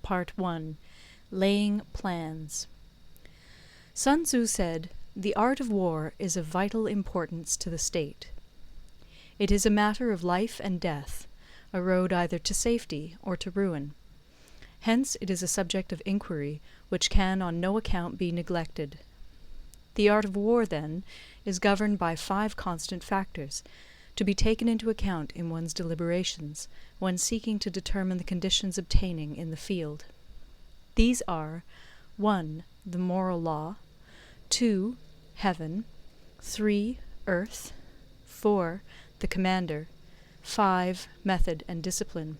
Part 1. Laying Plans. Sun Tzu said, "The art of war is of vital importance to the state. It is a matter of life and death, a road either to safety or to ruin. Hence it is a subject of inquiry which can on no account be neglected. The art of war, then, is governed by 5 constant factors, to be taken into account in one's deliberations, when seeking to determine the conditions obtaining in the field. These are 1. The moral law, 2. Heaven, 3. Earth, 4. The commander, 5. Method and discipline.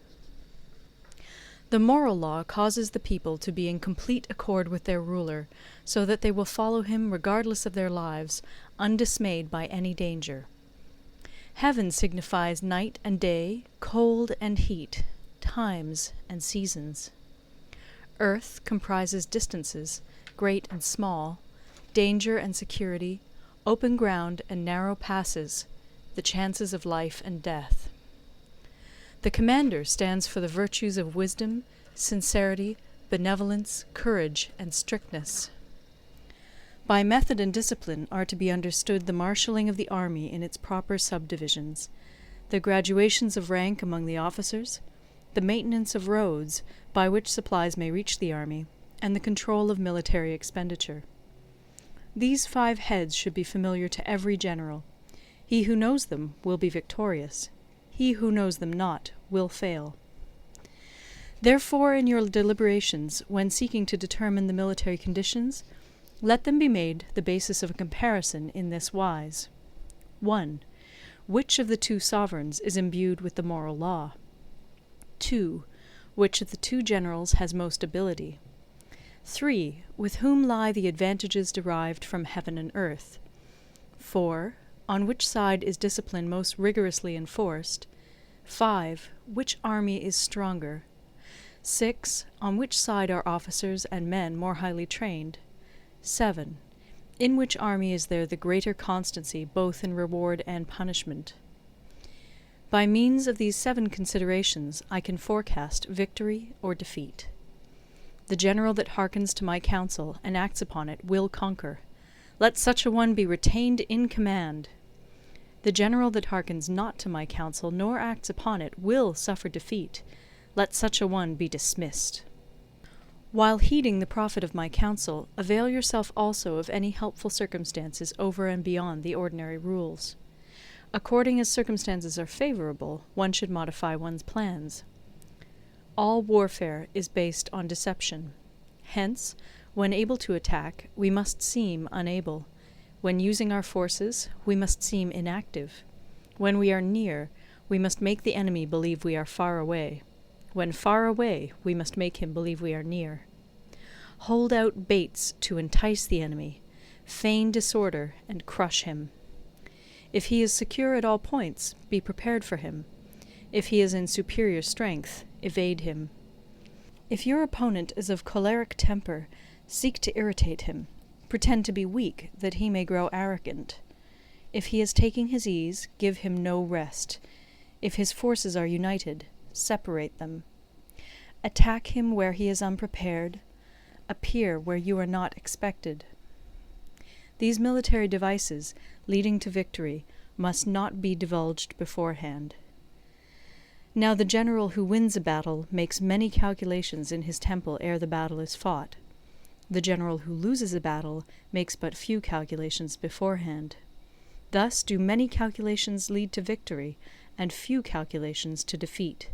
The moral law causes the people to be in complete accord with their ruler, so that they will follow him regardless of their lives, undismayed by any danger. Heaven signifies night and day, cold and heat, times and seasons. Earth comprises distances, great and small, danger and security, open ground and narrow passes, the chances of life and death. The commander stands for the virtues of wisdom, sincerity, benevolence, courage, and strictness. By method and discipline are to be understood the marshalling of the army in its proper subdivisions, the graduations of rank among the officers, the maintenance of roads by which supplies may reach the army, and the control of military expenditure. These 5 heads should be familiar to every general. He who knows them will be victorious. He who knows them not will fail. Therefore, in your deliberations, when seeking to determine the military conditions, let them be made the basis of a comparison in this wise. 1. Which of the 2 sovereigns is imbued with the moral law? 2. Which of the 2 generals has most ability? 3. With whom lie the advantages derived from heaven and earth? 4. On which side is discipline most rigorously enforced? 5. Which army is stronger? 6. On which side are officers and men more highly trained? 7. In which army is there the greater constancy both in reward and punishment? By means of these 7 considerations I can forecast victory or defeat. The general that hearkens to my counsel and acts upon it will conquer. Let such a one be retained in command. The general that hearkens not to my counsel nor acts upon it will suffer defeat. Let such a one be dismissed. While heeding the profit of my counsel, avail yourself also of any helpful circumstances over and beyond the ordinary rules. According as circumstances are favorable, one should modify one's plans. All warfare is based on deception. Hence, when able to attack, we must seem unable. When using our forces, we must seem inactive. When we are near, we must make the enemy believe we are far away. When far away, we must make him believe we are near. Hold out baits to entice the enemy, feign disorder, and crush him. If he is secure at all points, be prepared for him. If he is in superior strength, evade him. If your opponent is of choleric temper, seek to irritate him. Pretend to be weak, that he may grow arrogant. If he is taking his ease, give him no rest. If his forces are united, separate them. Attack him where he is unprepared. Appear where you are not expected. These military devices, leading to victory, must not be divulged beforehand. Now the general who wins a battle makes many calculations in his temple ere the battle is fought. The general who loses a battle makes but few calculations beforehand. Thus do many calculations lead to victory, and few calculations to defeat.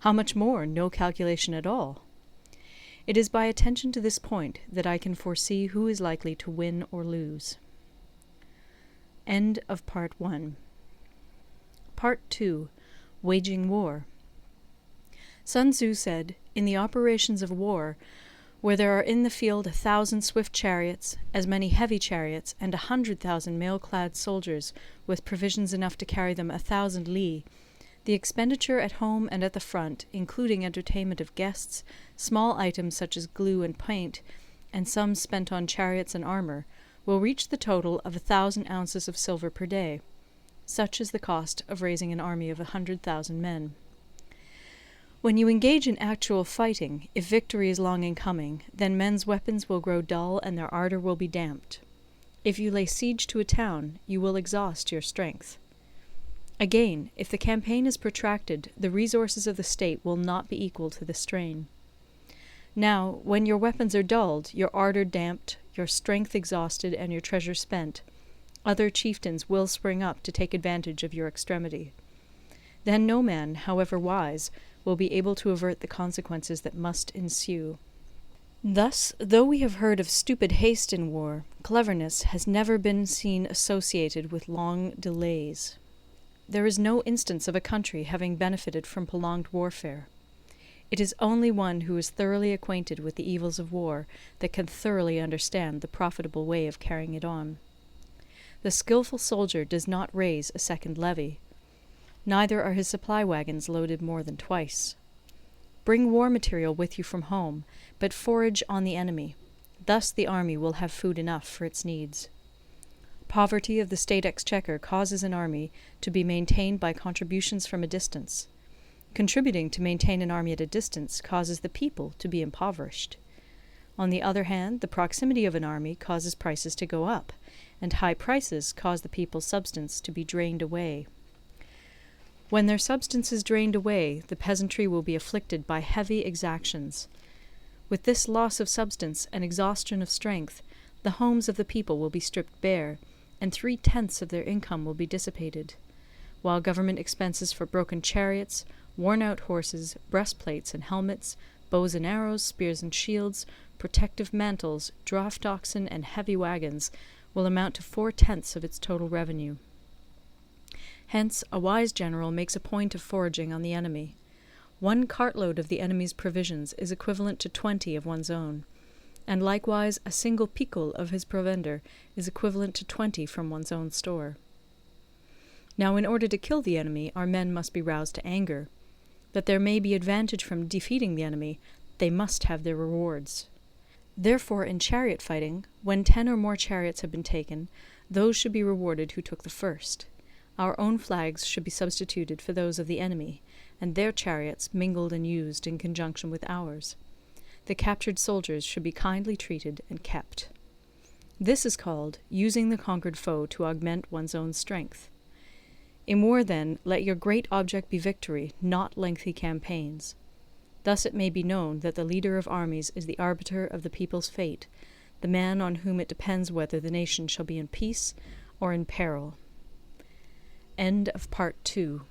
How much more no calculation at all? It is by attention to this point that I can foresee who is likely to win or lose. End of Part 1. Part 2. Waging War. Sun Tzu said, "In the operations of war, where there are in the field 1,000 swift chariots, as many heavy chariots, and 100,000 mail-clad soldiers, with provisions enough to carry them 1,000 li, the expenditure at home and at the front, including entertainment of guests, small items such as glue and paint, and sums spent on chariots and armour, will reach the total of 1,000 ounces of silver per day. Such is the cost of raising an army of 100,000 men. When you engage in actual fighting, if victory is long in coming, then men's weapons will grow dull and their ardour will be damped. If you lay siege to a town, you will exhaust your strength. Again, if the campaign is protracted, the resources of the state will not be equal to the strain. Now, when your weapons are dulled, your ardour damped, your strength exhausted, and your treasure spent, other chieftains will spring up to take advantage of your extremity. Then no man, however wise, will be able to avert the consequences that must ensue. Thus, though we have heard of stupid haste in war, cleverness has never been seen associated with long delays. There is no instance of a country having benefited from prolonged warfare. It is only one who is thoroughly acquainted with the evils of war that can thoroughly understand the profitable way of carrying it on. The skilful soldier does not raise a second levy. Neither are his supply wagons loaded more than twice. Bring war material with you from home, but forage on the enemy. Thus the army will have food enough for its needs. Poverty of the state exchequer causes an army to be maintained by contributions from a distance. Contributing to maintain an army at a distance causes the people to be impoverished. On the other hand, the proximity of an army causes prices to go up, and high prices cause the people's substance to be drained away. When their substance is drained away, the peasantry will be afflicted by heavy exactions. With this loss of substance and exhaustion of strength, the homes of the people will be stripped bare, and 3/10 of their income will be dissipated, while government expenses for broken chariots, worn-out horses, breastplates and helmets, bows and arrows, spears and shields, protective mantles, draught oxen, and heavy wagons will amount to 4/10 of its total revenue. Hence, a wise general makes a point of foraging on the enemy. 1 cartload of the enemy's provisions is equivalent to 20 of one's own, and likewise a single picul of his provender is equivalent to 20 from one's own store. Now, in order to kill the enemy, our men must be roused to anger. That there may be advantage from defeating the enemy, they must have their rewards. Therefore, in chariot fighting, when 10 or more chariots have been taken, those should be rewarded who took the first. Our own flags should be substituted for those of the enemy, and their chariots mingled and used in conjunction with ours. The captured soldiers should be kindly treated and kept. This is called using the conquered foe to augment one's own strength. In war, then, let your great object be victory, not lengthy campaigns. Thus it may be known that the leader of armies is the arbiter of the people's fate, the man on whom it depends whether the nation shall be in peace or in peril. End of Part 2.